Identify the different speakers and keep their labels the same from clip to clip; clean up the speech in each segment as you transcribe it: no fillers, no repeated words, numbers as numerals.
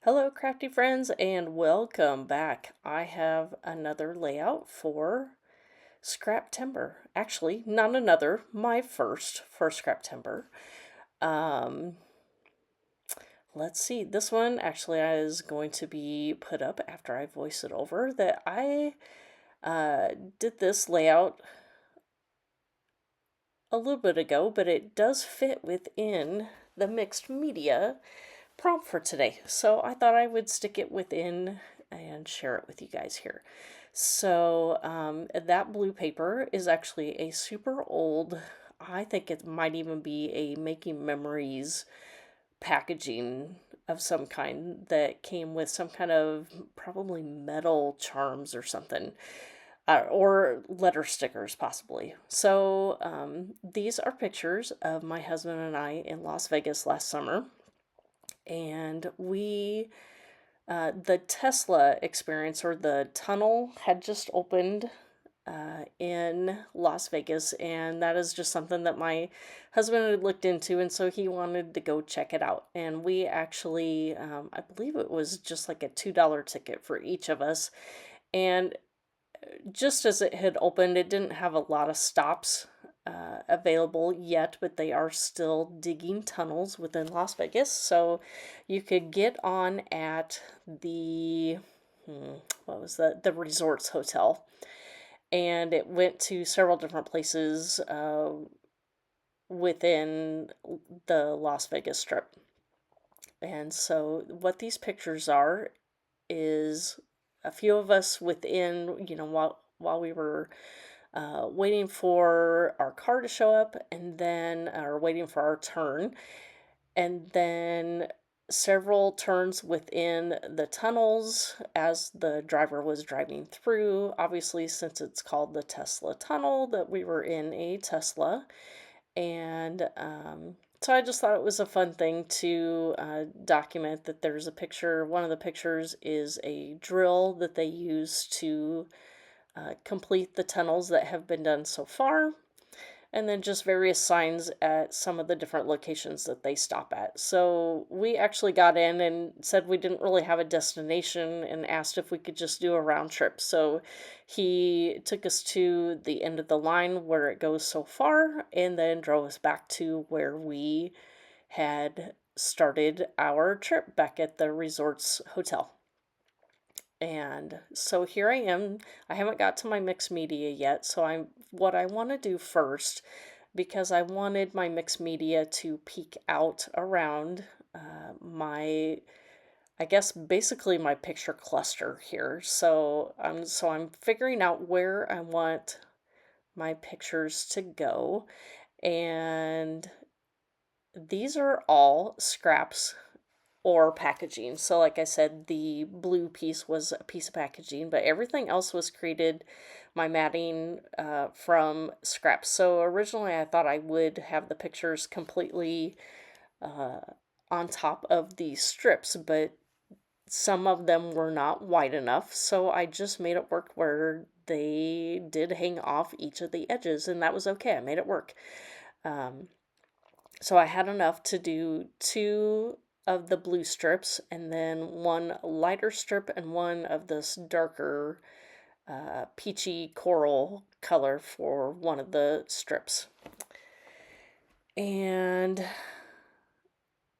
Speaker 1: Hello, crafty friends, and welcome back. I have another layout for scrap timber. Actually, not another, my first for scrap timber. Um, let's see. This one actually is going to be put up after I voice it over. That I uh, did this layout a little bit ago, but it does fit within the mixed media prompt for today. So I thought I would stick it within and share it with you guys here. So that blue paper is actually a super old, I think it might even be a Making Memories packaging of some kind that came with some kind of probably metal charms or something. Or letter stickers, possibly. So, these are pictures of my husband and I in Las Vegas last summer. And the Tesla experience or the tunnel had just opened in Las Vegas, and that is just something that my husband had looked into, and so he wanted to go check it out. And we actually, I believe it was just like a $2 ticket for each of us. And just as it had opened, it didn't have a lot of stops available yet, but they are still digging tunnels within Las Vegas. So you could get on at what was the Resorts Hotel, and it went to several different places within the Las Vegas Strip. And so what these pictures are is a few of us within, while we were waiting for our car to show up, and then, or waiting for our turn, and then several turns within the tunnels as the driver was driving through. Obviously, since it's called the Tesla Tunnel, that we were in a Tesla. And so I just thought it was a fun thing to document that there's a picture. One of the pictures is a drill that they use to complete the tunnels that have been done so far, and then just various signs at some of the different locations that they stop at. So we actually got in and said we didn't really have a destination and asked if we could just do a round trip. So he took us to the end of the line where it goes so far and then drove us back to where we had started our trip back at the Resorts Hotel. And so here I am. I haven't got to my mixed media yet. So what I want to do first, because I wanted my mixed media to peek out around I guess basically my picture cluster here. So I'm figuring out where I want my pictures to go. And these are all scraps or packaging. So, like I said, the blue piece was a piece of packaging, but everything else was created, my matting, from scraps. So, originally I thought I would have the pictures completely uh, on top of these strips, but some of them were not wide enough. So, I just made it work where they did hang off each of the edges, and that was okay. I made it work. Um, so I had enough to do two of the blue strips and then one lighter strip and one of this darker peachy coral color for one of the strips. And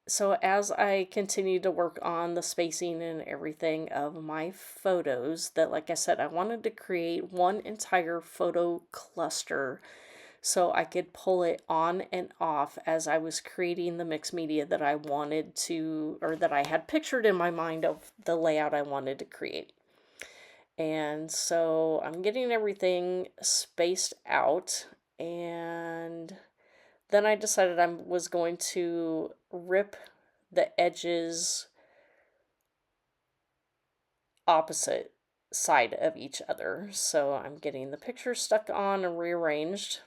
Speaker 1: so as I continued to work on the spacing and everything of my photos, that, like I said, I wanted to create one entire photo cluster so I could pull it on and off as I was creating the mixed media that I wanted to, or that I had pictured in my mind of the layout I wanted to create. And so I'm getting everything spaced out, and then I decided I was going to rip the edges opposite side of each other. So I'm getting the picture stuck on and rearranged.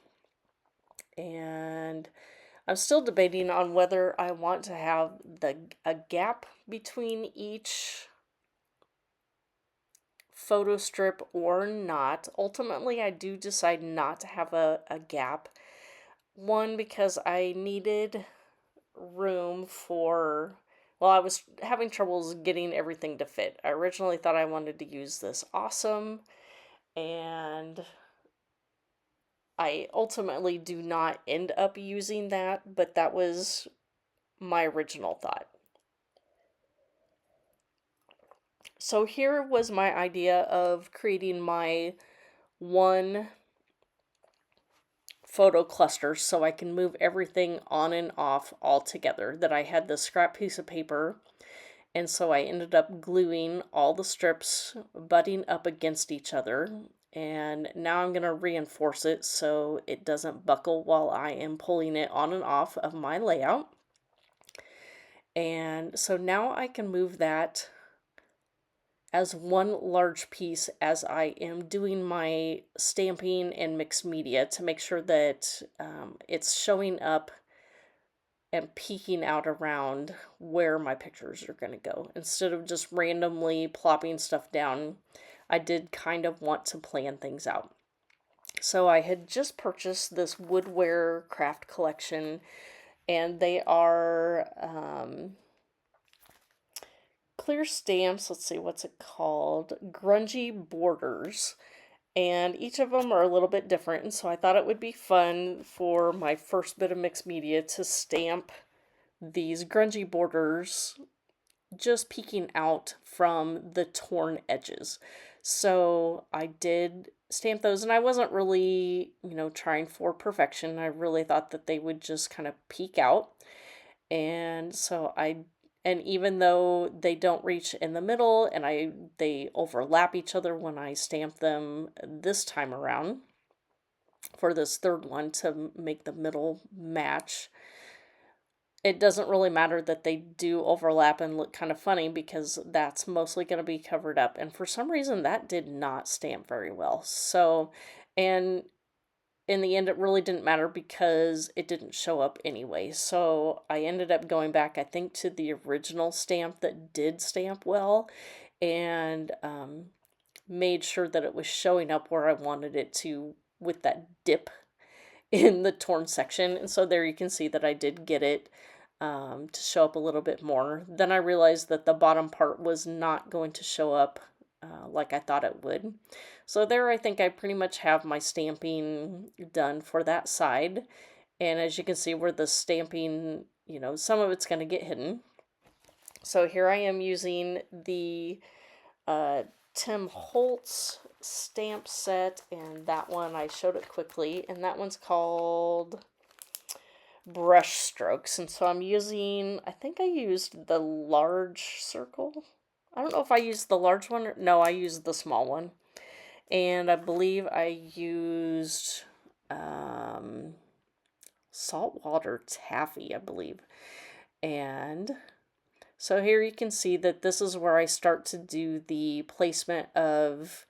Speaker 1: And I'm still debating on whether I want to have a gap between each photo strip or not. Ultimately, I do decide not to have a gap. One, because I needed room for well, I was having troubles getting everything to fit. I originally thought I wanted to use this awesome, and I ultimately do not end up using that, but that was my original thought. So here was my idea of creating my one photo cluster so I can move everything on and off all together. That I had this scrap piece of paper, and so I ended up gluing all the strips butting up against each other, and now I'm going to reinforce it so it doesn't buckle while I am pulling it on and off of my layout. And so now I can move that as one large piece as I am doing my stamping and mixed media to make sure that it's showing up and peeking out around where my pictures are going to go. Instead of just randomly plopping stuff down, I did kind of want to plan things out. So I had just purchased this woodware craft collection, and they are clear stamps. Let's see, what's it called? Grungy borders. And each of them are a little bit different. And so I thought it would be fun for my first bit of mixed media to stamp these grungy borders just peeking out from the torn edges. So I did stamp those, and I wasn't really, trying for perfection. I really thought that they would just kind of peek out. And so and even though they don't reach in the middle and they overlap each other when I stamp them this time around for this third one to make the middle match, it doesn't really matter that they do overlap and look kind of funny because that's mostly going to be covered up. And for some reason, that did not stamp very well. So, and in the end, it really didn't matter because it didn't show up anyway. So I ended up going back, I think, to the original stamp that did stamp well, and made sure that it was showing up where I wanted it to with that dip in the torn section. And so there you can see that I did get it to show up a little bit more. Then I realized that the bottom part was not going to show up like I thought it would. So there I think I pretty much have my stamping done for that side. And as you can see where the stamping, some of it's going to get hidden. So here I am using the Tim Holtz stamp set, and that one I showed it quickly, and that one's called Brush Strokes. And so I'm using, I think I used the large circle. I don't know if I used the large one. No, I used the small one. And I believe I used saltwater taffy, I believe. And so here you can see that this is where I start to do the placement of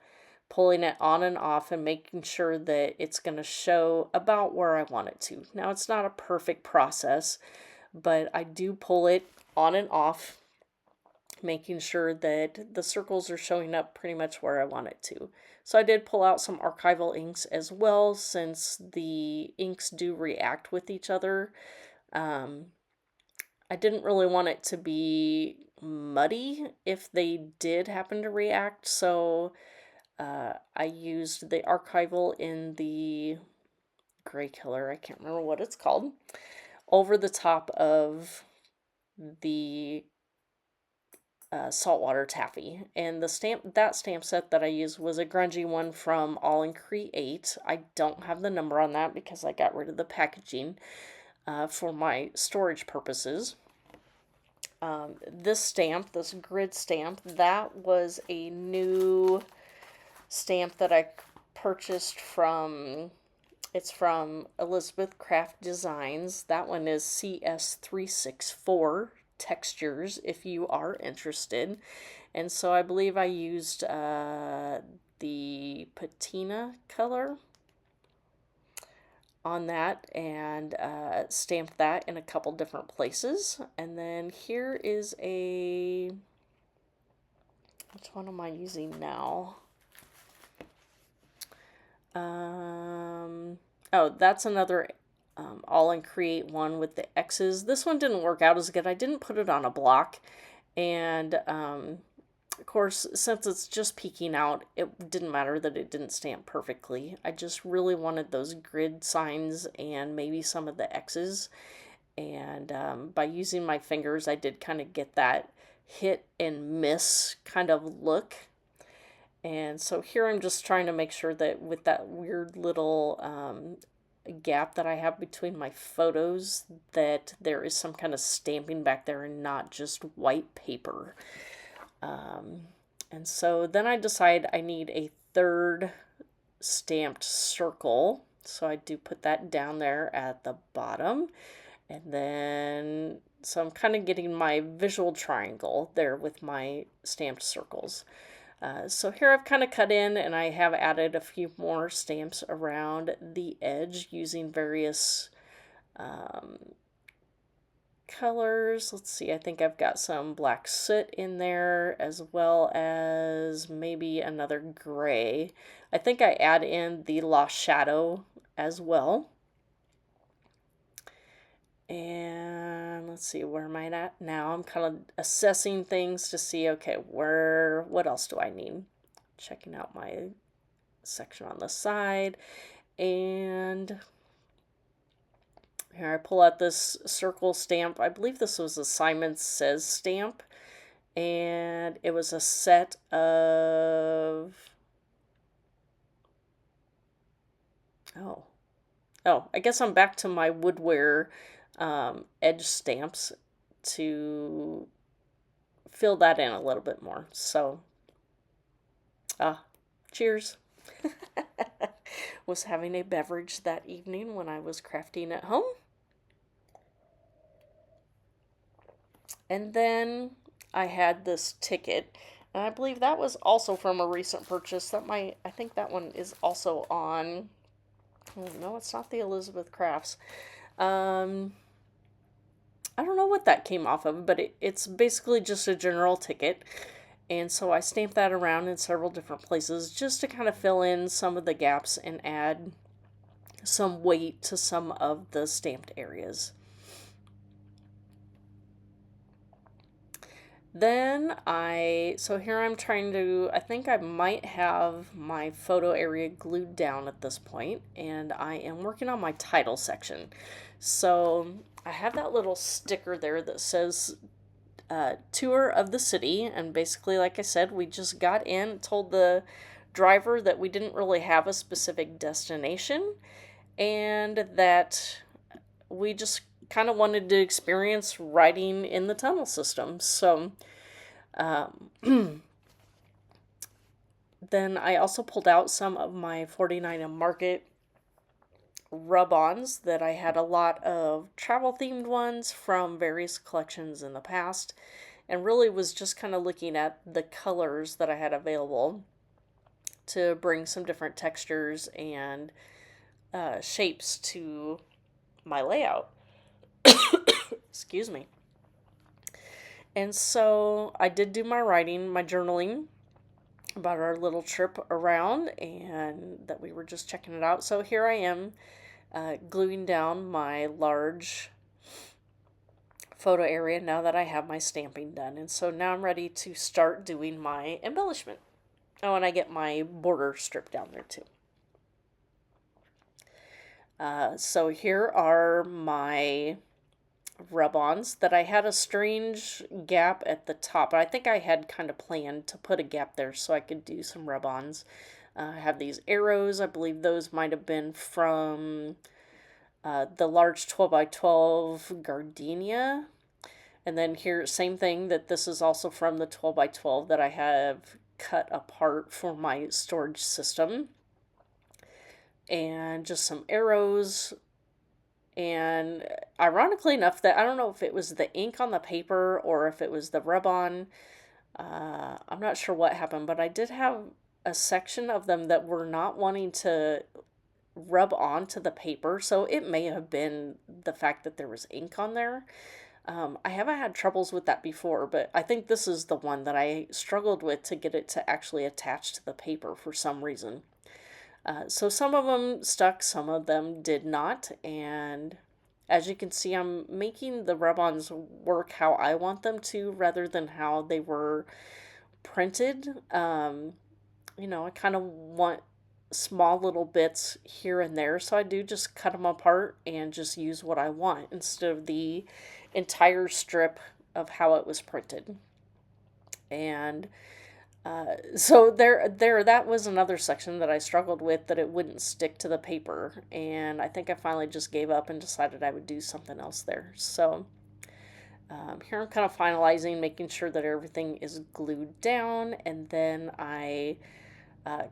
Speaker 1: pulling it on and off and making sure that it's going to show about where I want it to. Now, it's not a perfect process, but I do pull it on and off, making sure that the circles are showing up pretty much where I want it to. So I did pull out some archival inks as well, since the inks do react with each other. I didn't really want it to be muddy if they did happen to react, so I used the archival in the gray color, I can't remember what it's called, over the top of the saltwater taffy. And that stamp set that I used was a grungy one from All in Create. I don't have the number on that because I got rid of the packaging for my storage purposes. This grid stamp, that was a new stamp that I purchased it's from Elizabeth Craft Designs. That one is CS364 Textures, if you are interested. And so I believe I used the patina color on that and stamped that in a couple different places. And then here is which one am I using now? Oh, that's another all in Create One with the X's. This one didn't work out as good. I didn't put it on a block, and of course, since it's just peeking out, it didn't matter that it didn't stamp perfectly. I just really wanted those grid signs and maybe some of the X's. And by using my fingers, I did kind of get that hit and miss kind of look. And so here I'm just trying to make sure that with that weird little gap that I have between my photos, that there is some kind of stamping back there and not just white paper. And so then I decide I need a third stamped circle. So I do put that down there at the bottom. And then, so I'm kind of getting my visual triangle there with my stamped circles. So here I've kind of cut in and I have added a few more stamps around the edge using various colors. Let's see, I think I've got some black soot in there as well as maybe another gray. I think I add in the Lost Shadow as well. And let's see, where am I at now? I'm kind of assessing things to see, okay, what else do I need? Checking out my section on the side. And here I pull out this circle stamp. I believe this was a Simon Says stamp. And it was a set of... Oh, I guess I'm back to my Woodware edge stamps to fill that in a little bit more. So, cheers. Was having a beverage that evening when I was crafting at home. And then I had this ticket, and I believe that was also from a recent purchase. I think that one is also on, oh, no, it's not the Elizabeth Crafts. I don't know what that came off of, but it's basically just a general ticket. And so I stamped that around in several different places just to kind of fill in some of the gaps and add some weight to some of the stamped areas. Then so here I'm trying to, I think I might have my photo area glued down at this point, and I am working on my title section. So I have that little sticker there that says tour of the city, and basically, like I said, we just got in, told the driver that we didn't really have a specific destination, and that we just kind of wanted to experience riding in the tunnel system. So then I also pulled out some of my 49 Market rub-ons that I had a lot of travel themed ones from various collections in the past, and really was just kind of looking at the colors that I had available to bring some different textures and shapes to my layout. Excuse me. And so I did do my writing, my journaling about our little trip around, and that we were just checking it out. So here I am gluing down my large photo area now that I have my stamping done. And so now I'm ready to start doing my embellishment. Oh, and I get my border strip down there too. So here are my rub-ons that I had a strange gap at the top. I think I had kind of planned to put a gap there so I could do some rub-ons. I have these arrows. I believe those might have been from the large 12x12 gardenia. And then here, same thing, that this is also from the 12x12 that I have cut apart for my storage system. And just some arrows. And ironically enough, that I don't know if it was the ink on the paper or if it was the rub-on. I'm not sure what happened, but I did have a section of them that were not wanting to rub onto the paper, so it may have been the fact that there was ink on there. I haven't had troubles with that before, but I think this is the one that I struggled with to get it to actually attach to the paper for some reason. So some of them stuck, some of them did not, and as you can see, I'm making the rub-ons work how I want them to rather than how they were printed. I kind of want small little bits here and there, so I do just cut them apart and just use what I want instead of the entire strip of how it was printed. And so that was another section that I struggled with, that it wouldn't stick to the paper, and I think I finally just gave up and decided I would do something else there. So here I'm kind of finalizing, making sure that everything is glued down, and then I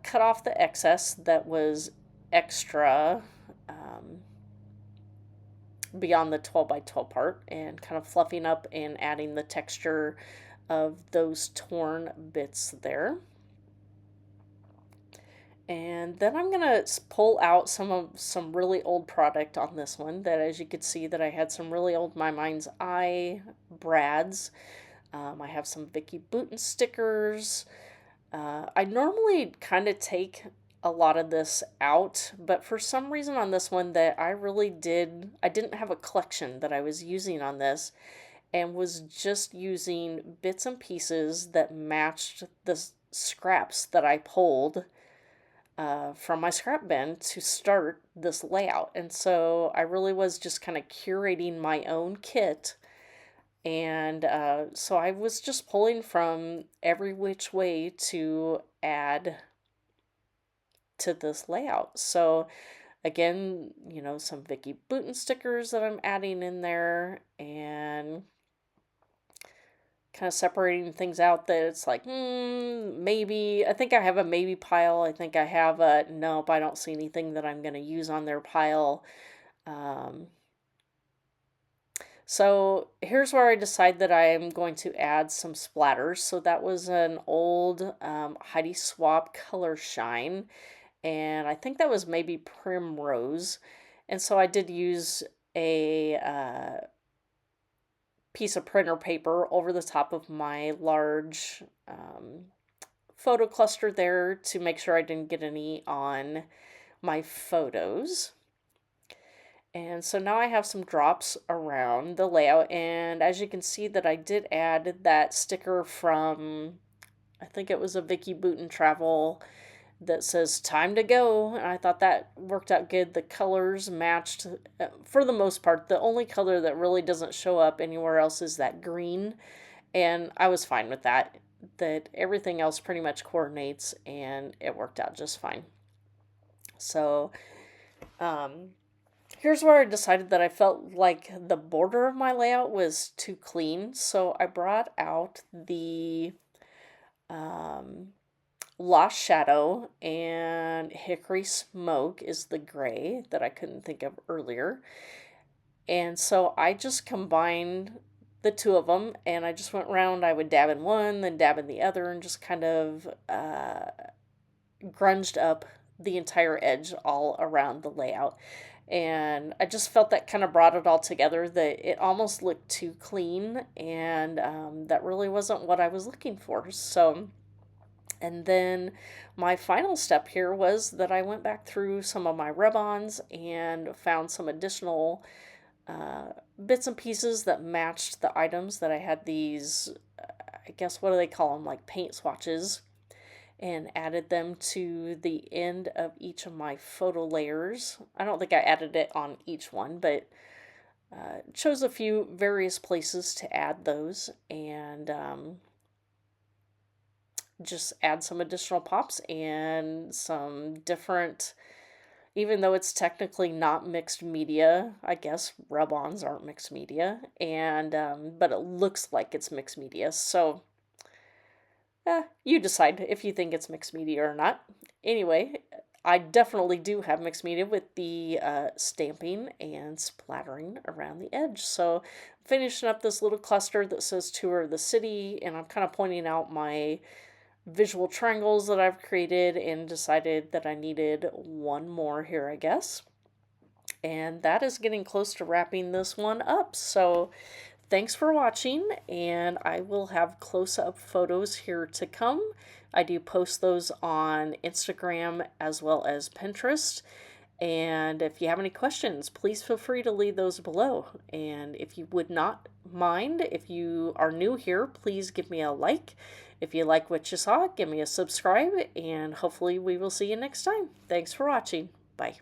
Speaker 1: cut off the excess that was extra beyond the 12 by 12 part, and kind of fluffing up and adding the texture of those torn bits there. And then I'm gonna pull out some really old product on this one. That, as you could see, that I had some really old My Mind's Eye brads. I have some Vicki Boutin stickers. I normally kind of take a lot of this out, but for some reason on this one, that I didn't have a collection that I was using on this, and was just using bits and pieces that matched the scraps that I pulled from my scrap bin to start this layout. And so I really was just kind of curating my own kit. And so I was just pulling from every which way to add to this layout. So again, some Vicki Boutin stickers that I'm adding in there, and kind of separating things out that it's like, maybe, I think I have a maybe pile. I think I have a nope, I don't see anything that I'm going to use on their pile. So here's where I decide that I am going to add some splatters. So that was an old Heidi Swapp Color Shine, and I think that was maybe Primrose. And so I did use a piece of printer paper over the top of my large photo cluster there to make sure I didn't get any on my photos. And so now I have some drops around the layout, and as you can see that I did add that sticker from, I think it was a Vicki Boutin Travel, that says time to go, and I thought that worked out good. The colors matched for the most part. The only color that really doesn't show up anywhere else is that green, and I was fine with that. That everything else pretty much coordinates, and it worked out just fine. So here's where I decided that I felt like the border of my layout was too clean, so I brought out the Lost Shadow, and Hickory Smoke is the gray that I couldn't think of earlier. And so I just combined the two of them, and I just went around. I would dab in one, then dab in the other, and just kind of grunged up the entire edge all around the layout. And I just felt that kind of brought it all together, that it almost looked too clean, and that really wasn't what I was looking for. So, and then my final step here was that I went back through some of my rub-ons and found some additional bits and pieces that matched the items that I had these, I guess, what do they call them, like paint swatches, and added them to the end of each of my photo layers. I don't think I added it on each one, but chose a few various places to add those, and just add some additional pops and some different, even though it's technically not mixed media, I guess rub-ons aren't mixed media, and but it looks like it's mixed media. So you decide if you think it's mixed media or not. Anyway, I definitely do have mixed media with the stamping and splattering around the edge. So finishing up this little cluster that says Tour of the City, and I'm kind of pointing out my visual triangles that I've created, and decided that I needed one more here, I guess. And that is getting close to wrapping this one up. So Thanks for watching, and I will have close-up photos here to come. I do post those on Instagram as well as Pinterest. And if you have any questions, please feel free to leave those below. And if you would not mind, if you are new here, please give me a like. If you like what you saw, give me a subscribe, and hopefully we will see you next time. Thanks for watching. Bye.